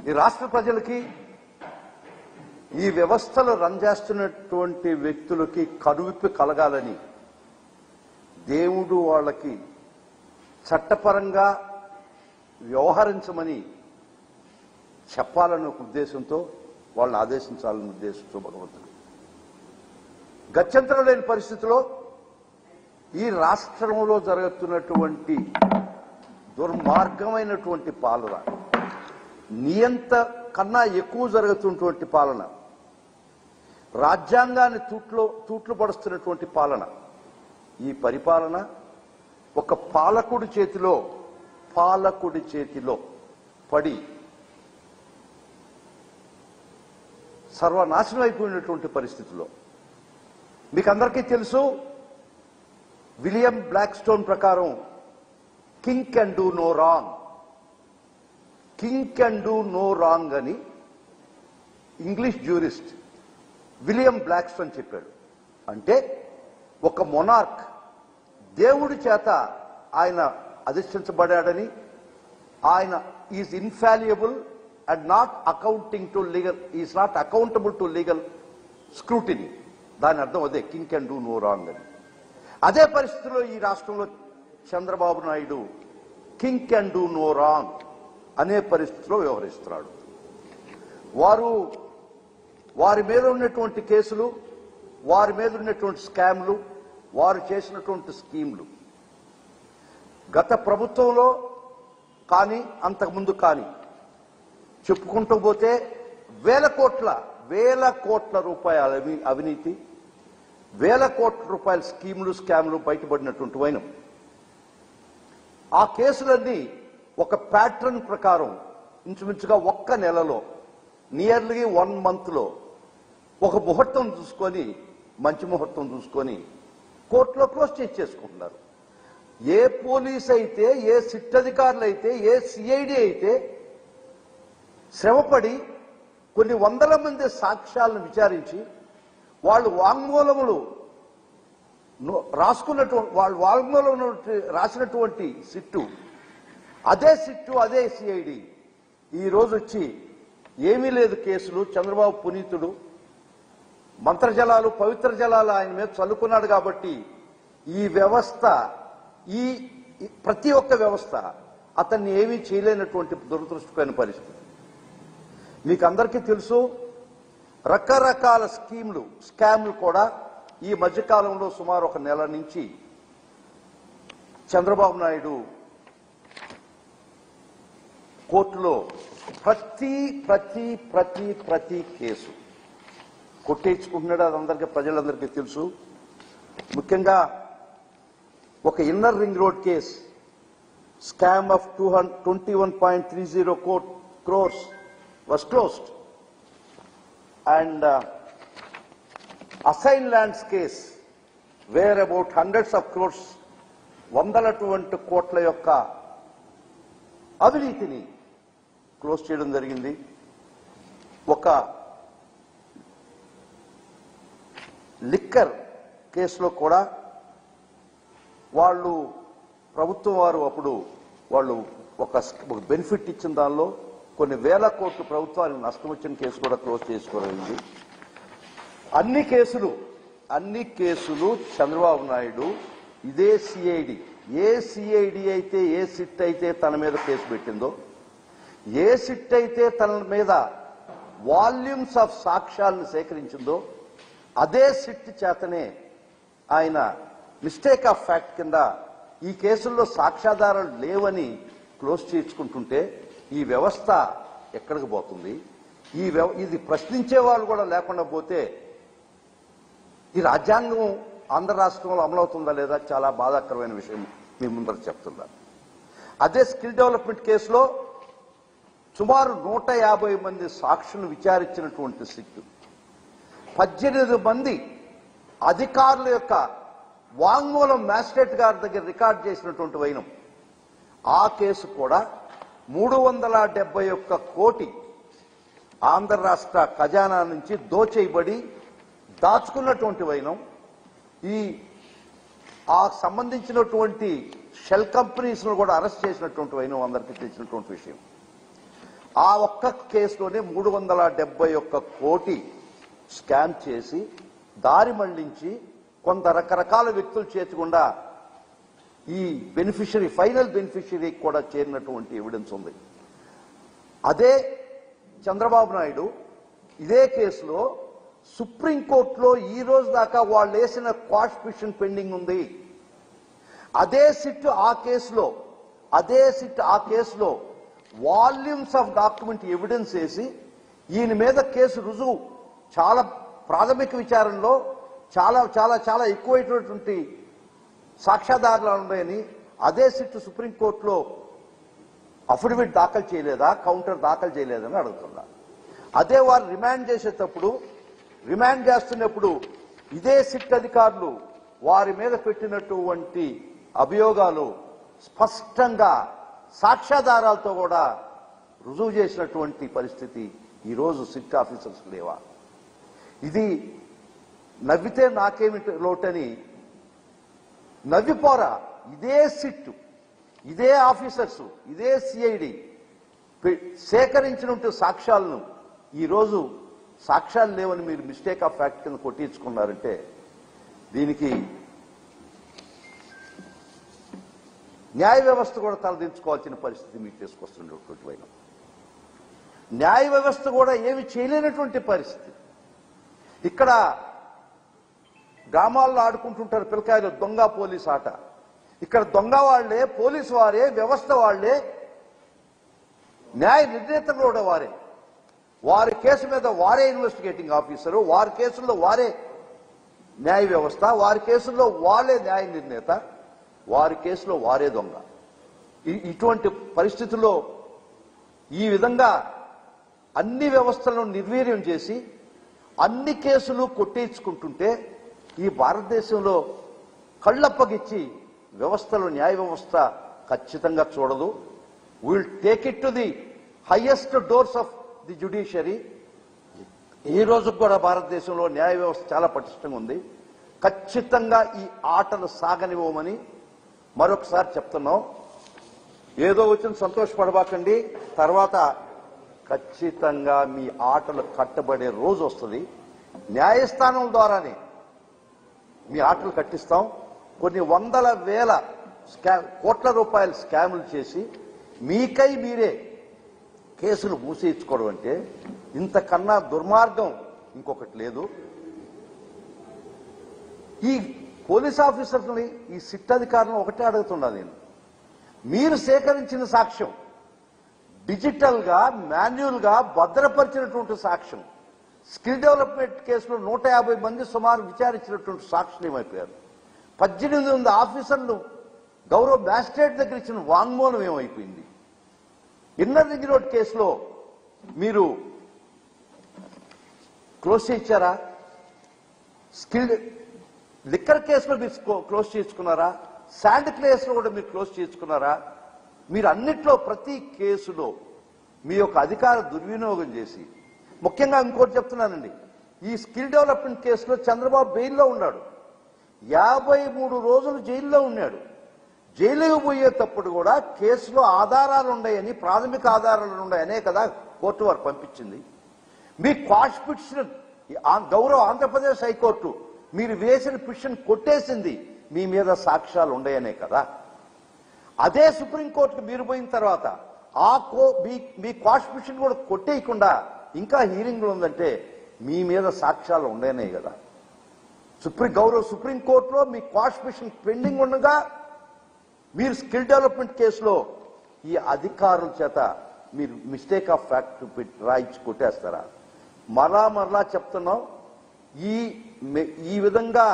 ఈ రాష్ట్ర ప్రజలకి ఈ వ్యవస్థలు రన్ చేస్తున్నటువంటి వ్యక్తులకి కనువిప్పి కలగాలని దేవుడు వాళ్ళకి చట్టపరంగా వ్యవహరించమని చెప్పాలనే ఉద్దేశంతో వాళ్ళని ఆదేశించాలనే ఉద్దేశంతో భగవంతుడు గత్యంతరం లేని పరిస్థితిలో ఈ రాష్ట్రంలో జరుగుతున్నటువంటి దుర్మార్గమైనటువంటి పాలన, నియంత కన్నా ఎక్కువ జరుగుతున్నటువంటి పాలన, రాజ్యాంగాన్ని తూట్లు పడుస్తున్నటువంటి పాలన, ఈ పరిపాలన ఒక పాలకుడి చేతిలో పడి సర్వనాశనం అయిపోయినటువంటి పరిస్థితిలో మీకు అందరికీ తెలుసు, విలియం బ్లాక్స్టోన్ ప్రకారం king can do no wrong, king can do no wrong అని ఇంగ్లీష్ జ్యూరిస్ట్ విలియం బ్లాక్స్టోన్ చెప్పాడు. అంటే ఒక మొనార్క్ దేవుడి చేత ఆయన అధిష్ఠించబడాడని, ఆయన is infallible and not accounting to legal, is not accountable to legal scrutiny. దాని అర్థం అదే, king can do no wrong అని. అదే పరిస్థితిలో ఈ రాష్ట్రంలో Chandrababu Naidu king can do no wrong అనే పరిస్థితిలో వ్యవహరిస్తున్నాడు. వారి మీద ఉన్నటువంటి కేసులు, వారి మీద ఉన్నటువంటి స్కామ్లు, వారు చేసినటువంటి స్కీమ్లు గత ప్రభుత్వంలో కానీ అంతకుముందు కానీ చెప్పుకుంటూ పోతే వేల కోట్ల రూపాయల అవినీతి, వేల కోట్ల రూపాయల స్కీములు, స్కామ్లు బయటపడినటువంటి వైనం. ఆ కేసులన్నీ ఒక ప్యాటర్న్ ప్రకారం ఇంచుమించుగా ఒక్క నెలలో, నియర్లీ 1 monthలో ఒక ముహూర్తం చూసుకొని, మంచి ముహూర్తం చూసుకొని కోర్టులో క్లోజ్ చేసుకుంటున్నారు. ఏ పోలీస్ అయితే, ఏ సిట్ అధికారులు అయితే, ఏ సిఐడి అయితే శ్రమపడి కొన్ని వందల మంది సాక్ష్యాలను విచారించి వాళ్ళు వాంగ్మూలములు రాసినటువంటి సిట్టు, అదే సిఐడి ఈ రోజు వచ్చి ఏమీ లేదు కేసులు, చంద్రబాబు పునీతుడు, మంత్రజలాలు పవిత్ర జలాలు ఆయన మీద చల్లుకున్నాడు కాబట్టి ఈ వ్యవస్థ, ఈ ప్రతి ఒక్క వ్యవస్థ అతన్ని ఏమీ చేయలేనటువంటి దురదృష్టకరమైన పరిస్థితి. మీకు అందరికీ తెలుసు, రకరకాల స్కామ్లు కూడా ఈ మధ్యకాలంలో సుమారు 1 నెల నుంచి చంద్రబాబు నాయుడు కోర్టులో ప్రతి కేసు కొట్టేయించుకుంటున్నాడు. అది ప్రజలందరికీ తెలుసు. ముఖ్యంగా ఒక inner ring road case, scam of 21.30 crores was closed, and assigned lands case where about hundreds of crores, వందలటువంటి కోట్ల యొక్క అవినీతిని క్లోజ్ చేయడం జరిగింది. ఒక లిక్కర్ కేసులో కూడా ప్రభుత్వం వారు అప్పుడు ఒక బెనిఫిట్ ఇచ్చిన దానిలో కొన్ని వేల కోట్లు ప్రభుత్వానికి నష్టం వచ్చిన కేసు కూడా క్లోజ్ చేసుకోగలిగింది. అన్ని కేసులు చంద్రబాబు నాయుడు ఇదే సిఐడి, ఏ సిఐడి అయితే, ఏ సిట్ అయితే తన మీద కేసు పెట్టిందో, ఏ సిట్ అయితే తన మీద వాల్యూమ్స్ ఆఫ్ సాక్ష్యాలను సేకరించిందో, అదే సిట్ చేతనే ఆయన మిస్టేక్ ఆఫ్ ఫ్యాక్ట్ కింద ఈ కేసుల్లో సాక్ష్యాధారాలు లేవని క్లోజ్ చేసుకుంటుంటే ఈ వ్యవస్థ ఎక్కడికి పోతుంది? ఇది ప్రశ్నించే వాళ్ళు కూడా లేకుండా పోతే ఈ రాజ్యాంగం ఆంధ్ర రాష్ట్రంలో అమలవుతుందా లేదా చాలా బాధాకరమైన విషయం మీ ముందర చెప్తున్నా. అదే స్కిల్ డెవలప్మెంట్ కేసులో సుమారు 150 మంది సాక్షులను విచారించినటువంటి సిట్టు 18 మంది అధికారుల యొక్క వాంగ్మూలం మ్యాజిస్ట్రేట్ గారి దగ్గర రికార్డ్ చేసినటువంటి వైనం. ఆ కేసు కూడా 371 కోటి ఆంధ్ర రాష్ట్ర ఖజానా నుంచి దోచేయబడి దాచుకున్నటువంటి వైనం. ఆ సంబంధించినటువంటి షెల్ కంపెనీస్ కూడా అరెస్ట్ చేసినటువంటి వైనం అందరికీ తెలిసినటువంటి విషయం. ఆ ఒక్క కేసులోనే 371 కోటి స్కామ్ చేసి దారి మళ్లించి కొంత రకరకాల వ్యక్తులు చేర్చకుండా ఈ బెనిఫిషరీ ఫైనల్ బెనిఫిషరీ కూడా చేరినటువంటి ఎవిడెన్స్ ఉంది. అదే చంద్రబాబు నాయుడు ఇదే కేసులో సుప్రీంకోర్టులో ఈ రోజు దాకా వాళ్ళు వేసిన క్వాష్ పిటిషన్ పెండింగ్ ఉంది. అదే సిట్ ఆ కేసులో వాల్యూమ్స్ ఆఫ్ డాక్యుమెంట్ ఎవిడెన్స్ వేసి ఈయన మీద కేసు రుజువు చాలా ప్రాథమిక విచారణలో చాలా చాలా చాలా ఎక్కువైనటువంటి సాక్ష్యాధారాలు ఉన్నాయని అదే సిట్ సుప్రీంకోర్టులో అఫిడవిట్ దాఖలు చేయలేదా, కౌంటర్ దాఖలు చేయలేదని అడుగుతున్నా. అదే వారు రిమాండ్ చేస్తున్నప్పుడు ఇదే సిట్ అధికారులు వారి మీద పెట్టినటువంటి అభియోగాలు స్పష్టంగా సాక్ష్యాధారాలతో కూడా రుజువు చేసినటువంటి పరిస్థితి ఈరోజు సిట్ ఆఫీసర్స్ లేవా? ఇది నవ్వితే నాకేమిటి లోటని నవ్విపోరా. ఇదే సిట్, ఇదే ఆఫీసర్స్, ఇదే సిఐడి సేకరించినట్టు సాక్ష్యాలను ఈరోజు సాక్ష్యాలు లేవని మీరు మిస్టేక్ ఆఫ్ ఫ్యాక్ట్ కింద కొట్టించుకున్నారంటే దీనికి న్యాయ వ్యవస్థ కూడా తలదించుకోవాల్సిన పరిస్థితి మీకు తీసుకొస్తున్నటువంటి వైనం. న్యాయ వ్యవస్థ కూడా ఏమి చేయలేనటువంటి పరిస్థితి. ఇక్కడ గ్రామాల్లో ఆడుకుంటుంటారు పిల్లకాయలు దొంగ పోలీస్ ఆట. ఇక్కడ దొంగ వాళ్లే, పోలీసు వారే, వ్యవస్థ వాళ్లే, న్యాయ నిర్ణేతలు కూడా వారే. వారి కేసు మీద వారే ఇన్వెస్టిగేటింగ్ ఆఫీసరు, వారి కేసుల్లో వారే న్యాయ వ్యవస్థ, వారి కేసుల్లో వారే న్యాయ నిర్ణేత, వారి కేసులో వారే దొంగ. ఇటువంటి పరిస్థితుల్లో ఈ విధంగా అన్ని వ్యవస్థలను నిర్వీర్యం చేసి అన్ని కేసులు కొట్టేయించుకుంటుంటే ఈ భారతదేశంలో కళ్ళప్పగిచ్చి వ్యవస్థలో న్యాయ వ్యవస్థ ఖచ్చితంగా చూడదు. Will take it to the highest doors of the judiciary. ఈ రోజు కూడా భారతదేశంలో న్యాయ వ్యవస్థ చాలా పటిష్టంగా ఉంది. ఖచ్చితంగా ఈ ఆటలు సాగనివ్వమని మరొకసారి చెప్తున్నాం. ఏదో వచ్చిన సంతోషపడబాకండి, తర్వాత ఖచ్చితంగా మీ ఆటలు కట్టబడే రోజు వస్తుంది. న్యాయస్థానం ద్వారానే మీ ఆటలు కట్టిస్తాం. కొన్ని వందల వేల కోట్ల రూపాయల స్కాములు చేసి మీకై మీరే కేసులు మూసేయించుకోవడం అంటే ఇంతకన్నా దుర్మార్గం ఇంకొకటి లేదు. ఈ పోలీస్ ఆఫీసర్ని, ఈ సిట్ అధికారులను ఒకటే అడుగుతున్నా నేను, మీరు సేకరించిన సాక్ష్యం డిజిటల్ గా మాన్యువల్ గా భద్రపరిచినటువంటి సాక్ష్యం, స్కిల్ డెవలప్మెంట్ కేసులో 150 మంది సుమారు విచారించినటువంటి సాక్షులు ఏమైపోయారు? 18 ఆఫీసర్లు గౌరవ మ్యాజిస్ట్రేట్ దగ్గర ఇచ్చిన వాంగ్మూలం ఏమైపోయింది? ఇన్నర్ రింగ్ రోడ్ కేసులో మీరు క్లోజ్ చేయించారా? స్కిల్ లిక్కర్ కేసులో మీరు క్లోజ్ చేసుకున్నారా? శాండ్ కేసులో కూడా మీరు క్లోజ్ చేసుకున్నారా? మీరు అన్నిట్లో ప్రతి కేసులో మీ యొక్క అధికార దుర్వినియోగం చేసి, ముఖ్యంగా ఇంకోటి చెప్తున్నానండి, ఈ స్కిల్ డెవలప్మెంట్ కేసులో చంద్రబాబు బెయిల్లో ఉన్నాడు. 53 రోజులు జైల్లో ఉన్నాడు. జైలుకు పోయేటప్పుడు కూడా కేసులో ఆధారాలు ఉన్నాయని, ప్రాథమిక ఆధారాలు ఉన్నాయనే కదా కోర్టు వారు పంపించింది. మీ క్వాష్ పిటిషన్ గౌరవ ఆంధ్రప్రదేశ్ హైకోర్టు మీరు వేసిన పిటిషన్ కొట్టేసింది మీ మీద సాక్ష్యాలు ఉన్నాయనే కదా. అదే సుప్రీంకోర్టుకు మీరు పోయిన తర్వాత మీ క్వాష్ పిటిషన్ కూడా కొట్టేయకుండా ఇంకా హీరింగ్లు ఉందంటే మీ మీద సాక్ష్యాలు ఉన్నాయనే కదా. గౌరవ సుప్రీంకోర్టులో మీ క్వాష్ పిటిషన్ పెండింగ్ ఉండగా మీరు స్కిల్ డెవలప్మెంట్ కేసులో ఈ అధికారుల చేత మీరు మిస్టేక్ ఆఫ్ ఫ్యాక్ట్ రాయించి కొట్టేస్తారా? మరలా చెప్తున్నాం, ఈ విధంగా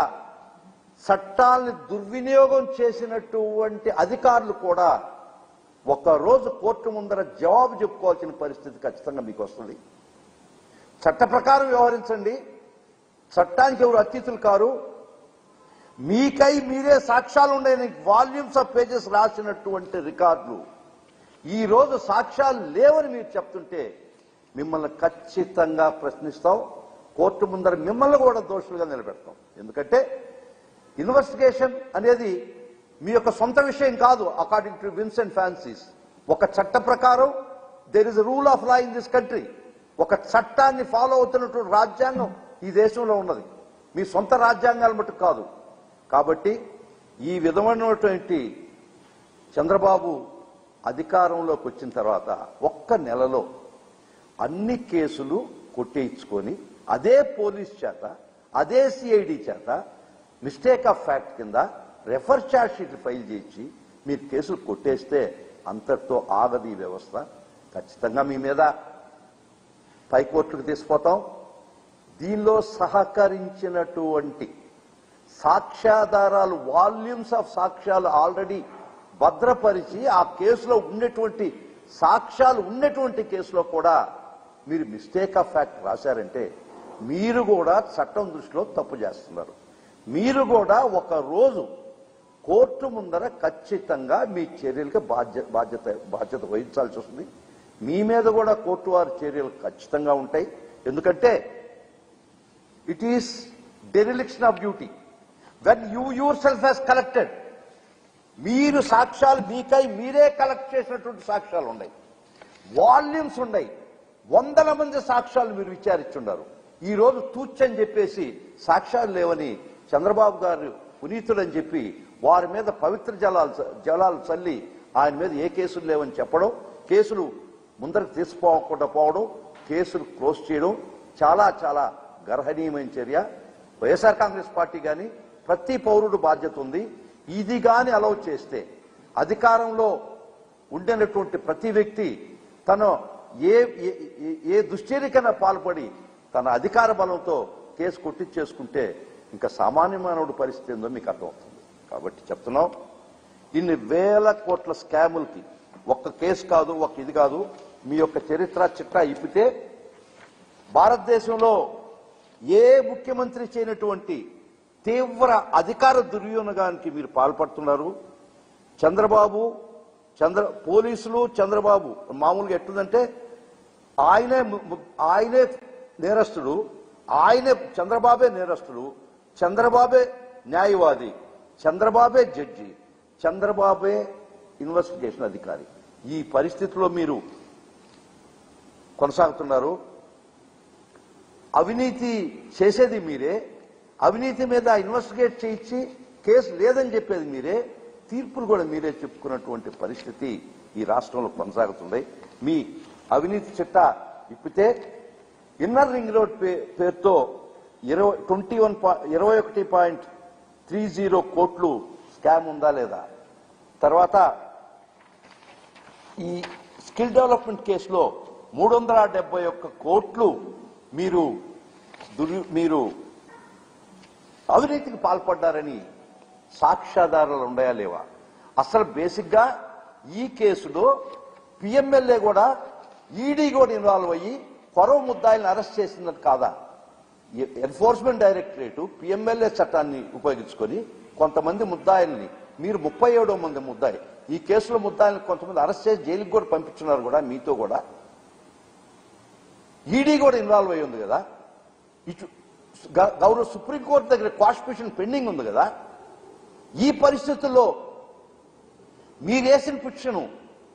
చట్టాలను దుర్వినియోగం చేసినటువంటి అధికారులు కూడా ఒక్కరోజు కోర్టు ముందర జవాబు చెప్పుకోవాల్సిన పరిస్థితి ఖచ్చితంగా మీకు వస్తుంది. చట్ట ప్రకారం వ్యవహరించండి. చట్టానికి ఎవరు అతిథులు కారు. మీకై మీరే సాక్ష్యాలు ఉండేని వాల్యూమ్స్ ఆఫ్ పేజెస్ రాసినటువంటి రికార్డులు ఈ రోజు సాక్ష్యాలు లేవని మీరు చెప్తుంటే మిమ్మల్ని ఖచ్చితంగా ప్రశ్నిస్తాం. కోర్టు ముందర మిమ్మల్ని కూడా దోషులుగా నిలబెడతాం. ఎందుకంటే ఇన్వెస్టిగేషన్ అనేది మీ యొక్క సొంత విషయం కాదు. According to whims and fancies ఒక చట్ట ప్రకారం there is rule of law in this country. ఒక చట్టాన్ని ఫాలో అవుతున్నటువంటి రాజ్యాంగం ఈ దేశంలో ఉన్నది, మీ సొంత రాజ్యాంగాలు మటుకు కాదు. కాబట్టి ఈ విధమైనటువంటి చంద్రబాబు అధికారంలోకి వచ్చిన తర్వాత ఒక్క నెలలో అన్ని కేసులు కొట్టేయించుకొని అదే పోలీస్ చేత, అదే సిఐడి చేత మిస్టేక్ ఆఫ్ ఫ్యాక్ట్ కింద రెఫర్ ఛార్జ్ షీట్లు ఫైల్ చేసి మీరు కేసులు కొట్టేస్తే అంతటితో ఆగదు ఈ వ్యవస్థ. ఖచ్చితంగా మీ మీద పైకోర్టుకు తీసుకుపోతాం. దీనిలో సహకరించినటువంటి సాక్ష్యాధారాలు, వాల్యూమ్స్ ఆఫ్ సాక్ష్యాలు ఆల్రెడీ భద్రపరిచి ఆ కేసులో ఉన్నటువంటి సాక్ష్యాలు ఉన్నటువంటి కేసులో కూడా మీరు మిస్టేక్ ఆఫ్ ఫ్యాక్ట్ రాశారంటే మీరు కూడా చట్టం దృష్టిలో తప్పు చేస్తున్నారు. మీరు కూడా ఒక రోజు కోర్టు ముందర ఖచ్చితంగా మీ చర్యలకు బాధ్యత వహించాల్సి వస్తుంది. మీ మీద కూడా కోర్టు వారి చర్యలు ఖచ్చితంగా ఉంటాయి. ఎందుకంటే it is dereliction of duty when you your self has collected. మీరు సాక్ష్యాలు మీకై మీరే కలెక్ట్ చేసినటువంటి సాక్ష్యాలు ఉన్నాయి, వాల్యూమ్స్ ఉన్నాయి, వందల మంది సాక్ష్యాలు మీరు విచారించున్నారు. ఈ రోజు తూచని చెప్పేసి సాక్ష్యాలు లేవని చంద్రబాబు గారు పునీతులని చెప్పి వారి మీద పవిత్ర జలాలు చల్లి ఆయన మీద ఏ కేసులు లేవని చెప్పడం, కేసులు ముందరకు తీసుకోకుండా పోవడం, కేసులు క్లోజ్ చేయడం చాలా చాలా గర్హనీయమైన చర్య. వైఎస్ఆర్ కాంగ్రెస్ పార్టీ కానీ ప్రతి పౌరుడు బాధ్యత ఉంది. ఇది కానీ అలౌ చేస్తే అధికారంలో ఉండినటువంటి ప్రతి వ్యక్తి తను ఏ దుశ్చర్యకైనా పాల్పడి తన అధికార బలంతో కేసు కొట్టించేసుకుంటే ఇంకా సామాన్య మానవుడి పరిస్థితి ఏందో మీకు అర్థమవుతుంది. కాబట్టి చెప్తున్నాం, ఇన్ని వేల కోట్ల స్కాములకి ఒక్క కేసు కాదు, ఒక్క ఇది కాదు, మీ యొక్క చరిత్ర చిట్టా ఇప్పితే భారతదేశంలో ఏ ముఖ్యమంత్రి చేయనటువంటి తీవ్ర అధికార దుర్వినియోగానికి మీరు పాల్పడుతున్నారు. పోలీసులు చంద్రబాబు మామూలుగా ఎట్టుందంటే ఆయనే నేరస్తుడు, చంద్రబాబే నేరస్తుడు, చంద్రబాబే న్యాయవాది, చంద్రబాబే జడ్జి, చంద్రబాబే ఇన్వెస్టిగేషన్ అధికారి. ఈ పరిస్థితిలో మీరు కొనసాగుతున్నారు. అవినీతి చేసేది మీరే, అవినీతి మీద ఇన్వెస్టిగేట్ చేయించి కేసు లేదని చెప్పేది మీరే, తీర్పులు కూడా మీరే చెప్పుకున్నటువంటి పరిస్థితి ఈ రాష్ట్రంలో కొనసాగుతుంది. మీ అవినీతి చిట్టా ఇప్పితే ఇన్నర్ రింగ్ రోడ్ పేరుతో 21.30 కోట్లు స్కామ్ ఉందా లేదా, తర్వాత ఈ స్కిల్ డెవలప్మెంట్ కేసులో 371 కోట్లు మీరు అవినీతికి పాల్పడ్డారని సాక్ష్యాధారాలు ఉన్నాయా లేవా? అసలు బేసిక్ గా ఈ కేసులో పిఎంఎల్ఏ కూడా ఈడీ కూడా ఇన్వాల్వ్ అయ్యి కొరవ ముద్దాయిల్ని అరెస్ట్ చేసిందని కాదా? ఎన్ఫోర్స్మెంట్ డైరెక్టరేట్ పిఎంఎల్ఏ చట్టాన్ని ఉపయోగించుకొని కొంతమంది ముద్దాయిల్ని, మీరు 37 మంది ముద్దాయి ఈ కేసులో ముద్దాయిల్ని కొంతమంది అరెస్ట్ చేసి జైలుకి కూడా పంపించున్నారు కూడా, మీతో కూడా ఈడీ కూడా ఇన్వాల్వ్ అయ్యి ఉంది కదా. ఇటు గౌరవ సుప్రీంకోర్టు దగ్గర క్వాష్ పిటిషన్ పెండింగ్ ఉంది కదా. ఈ పరిస్థితుల్లో మీరు వేసిన పిటిషన్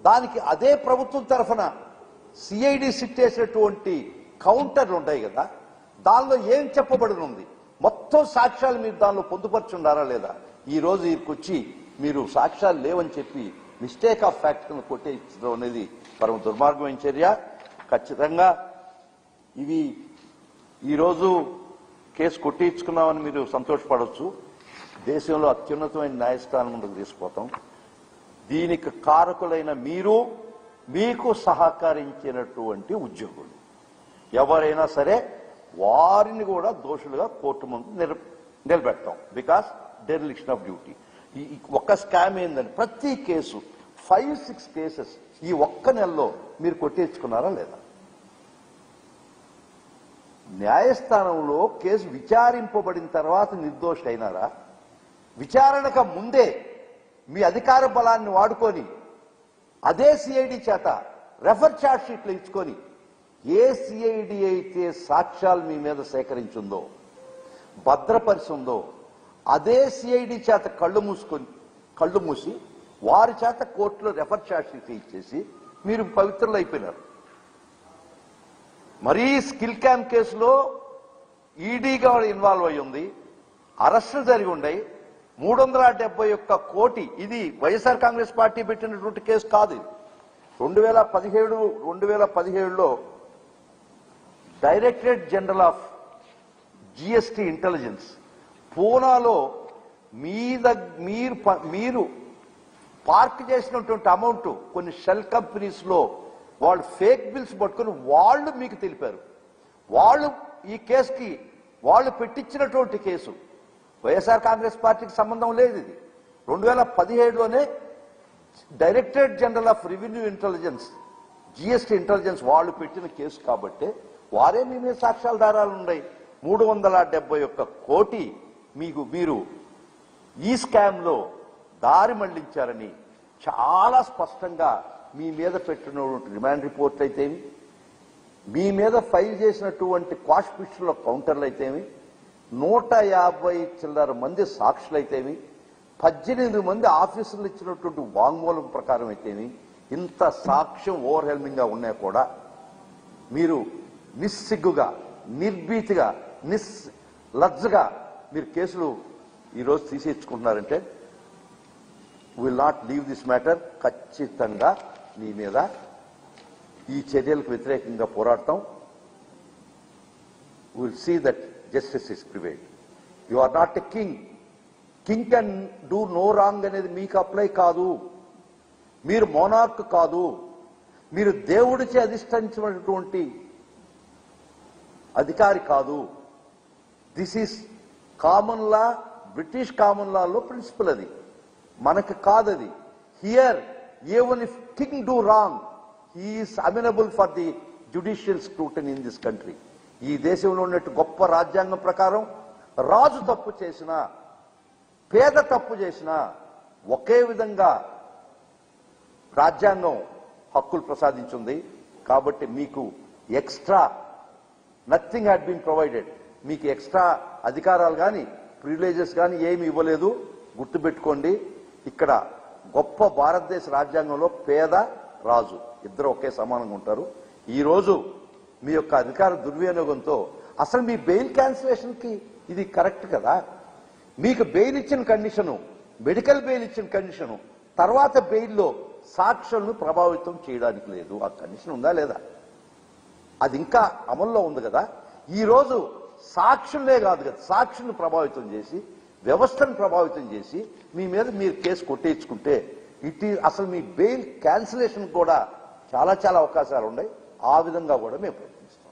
దానికి అదే ప్రభుత్వం తరఫున సిఐడి సిట్ చేసినటువంటి కౌంటర్లు ఉంటాయి కదా, దానిలో ఏం చెప్పబడినుంది, మొత్తం సాక్ష్యాలు మీరు దానిలో పొందుపరుచున్నారా లేదా? ఈ రోజు ఇక్కడికొచ్చి మీరు సాక్ష్యాలు లేవని చెప్పి మిస్టేక్ ఆఫ్ ఫ్యాక్ట్ కొట్టేయడం అనేది పరమ దుర్మార్గమైన చర్య. ఖచ్చితంగా ఇవి ఈరోజు కేసు కొట్టించుకున్నామని మీరు సంతోషపడవచ్చు. దేశంలో అత్యున్నతమైన న్యాయస్థానం ముందుకు తీసుకుపోతాం. దీనికి కారకులైన మీరు, మీకు సహకరించినటువంటి ఉద్యోగులు ఎవరైనా సరే వారిని కూడా దోషులుగా కోర్టు ముందు నిలబెడతాం. Because dereliction of duty. ఈ ఒక్క స్కామ్ ఏందని ప్రతి కేసు 5-6 కేసెస్ ఈ ఒక్క నెలలో మీరు కొట్టించుకున్నారా లేదా? న్యాయస్థానంలో కేసు విచారింపబడిన తర్వాత నిర్దోషి అయినారా? విచారణకు ముందే మీ అధికార బలాన్ని వాడుకొని అదే సిఐడి చేత రెఫర్ ఛార్జ్ షీట్లు ఇచ్చుకొని ఏ సిఐడి అయితే సాక్ష్యాలు మీ మీద సేకరించిందో, భద్రపరిచిందో, అదే సిఐడి చేత కళ్ళు మూసి వారి చేత కోర్టులో రెఫర్ ఛార్జ్ షీట్ ఇచ్చేసి మీరు పవిత్రులు అయిపోయినారు. మరీ స్కిల్ క్యాంప్ కేసులో ఈడీగా ఇన్వాల్వ్ అయి ఉంది, అరెస్టులు జరిగి ఉన్నాయి. 371 కోటి, ఇది వైఎస్ఆర్ కాంగ్రెస్ పార్టీ పెట్టినటువంటి కేసు కాదు. 2017లో directorate general of GST intelligence పూనాలో మీరు పార్క్ చేసినటువంటి అమౌంట్ కొన్ని షెల్ కంపెనీస్ లో వాళ్ళు ఫేక్ బిల్స్ పట్టుకుని వాళ్ళు మీకు తెలిపారు. వాళ్ళు ఈ కేసుకి వాళ్ళు పెట్టించినటువంటి కేసు వైఎస్ఆర్ కాంగ్రెస్ పార్టీకి సంబంధం లేదు. ఇది 2017లోనే directorate general of revenue intelligence GST intelligence వాళ్ళు పెట్టిన కేసు కాబట్టి వారే మీ మీద సాక్ష్యాధారాలు ఉన్నాయి. 371 కోటి మీరు ఈ స్కామ్ లో దారి మళ్లించారని చాలా స్పష్టంగా మీ మీద పెట్టినటువంటి రిమాండ్ రిపోర్ట్ అయితేమి, మీ మీద ఫైల్ చేసినటువంటి క్వాష్ పిటిషన్ల కౌంటర్లు అయితేమి, 150 చిల్లర మంది సాక్షులైతేమి, 18 మంది ఆఫీసర్లు ఇచ్చినటువంటి వాంగ్మూలం ప్రకారం అయితేమి, ఇంత సాక్ష్యం ఓవర్హెల్మింగ్ గా ఉన్నా కూడా మీరు నిస్సిగ్గుగా, నిర్భీతిగా, లజ్జగా మీరు కేసులు ఈరోజు తీసేసుకుంటున్నారంటే will not leave this matter. ఖచ్చితంగా మీ మీద ఈ చర్యలకు వ్యతిరేకంగా పోరాడతాం. Will see that justice is prevailed. You are not a king. King can do no wrong అనేది మీకు అప్లై కాదు. మీరు మోనార్క్ కాదు. మీరు దేవుడిచే అధిష్ఠించినటువంటి అధికారి కాదు. This is common law, British common లాలో ప్రిన్సిపల్. అది మనకు కాదది. Here even if king do wrong, he is amenable for the judicial scrutiny in this country. ఈ దేశంలో ఉన్నట్టు గొప్ప రాజ్యాంగం ప్రకారం రాజు తప్పు చేసినా, పేద తప్పు చేసినా ఒకే విధంగా రాజ్యాంగం హక్కులు ప్రసాదించింది. కాబట్టి మీకు extra nothing had been provided. మీకు ఎక్స్ట్రా అధికారాలు కానీ ప్రివిలేజెస్ కానీ ఏమి ఇవ్వలేదు. గుర్తుపెట్టుకోండి, ఇక్కడ గొప్ప భారతదేశ రాజ్యాంగంలో పేద రాజు ఇద్దరు ఒకే సమానంగా ఉంటారు. ఈ రోజు మీ యొక్క అధికార దుర్వినియోగంతో అసలు మీ బెయిల్ క్యాన్సిలేషన్ కి ఇది కరెక్ట్ కదా? మీకు బెయిల్ ఇచ్చిన కండిషను, మెడికల్ బెయిల్ ఇచ్చిన కండిషను, తర్వాత బెయిల్లో సాక్షులను ప్రభావితం చేయడానికి లేదు. ఆ కండిషన్ ఉందా లేదా? అది ఇంకా అమల్లో ఉంది కదా. ఈ రోజు సాక్షులే కాదు కదా, సాక్షులను ప్రభావితం చేసి, వ్యవస్థను ప్రభావితం చేసి మీ మీద మీరు కేసు కొట్టేయించుకుంటే అసలు మీ బెయిల్ క్యాన్సిలేషన్ కూడా చాలా అవకాశాలు ఉన్నాయి. ఆ విధంగా కూడా మేము ప్రయత్నిస్తాం.